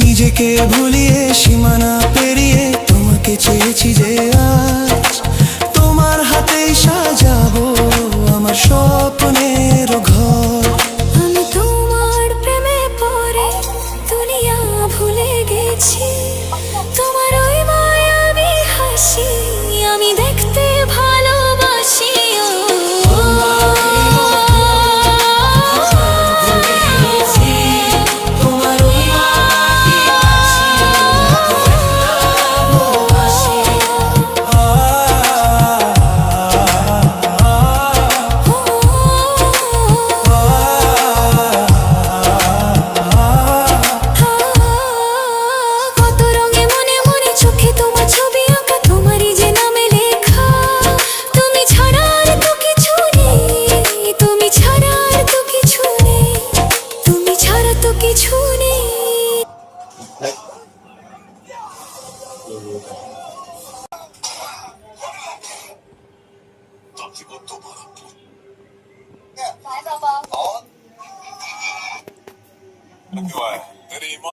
নিজেকে ভুলিয়ে সীমানা পেরিয়ে তোমাকে চেয়েছি যে আজ তোমার হাতেই সাজাবো আমার স্বপ্নের ঘর। আমি তোমার প্রেমে পড়ে দুনিয়া ভুলে গেছি, তোমার ওই মায়াবী হাসি আমি দেখতে ভালোবাসি। 안 좋아해.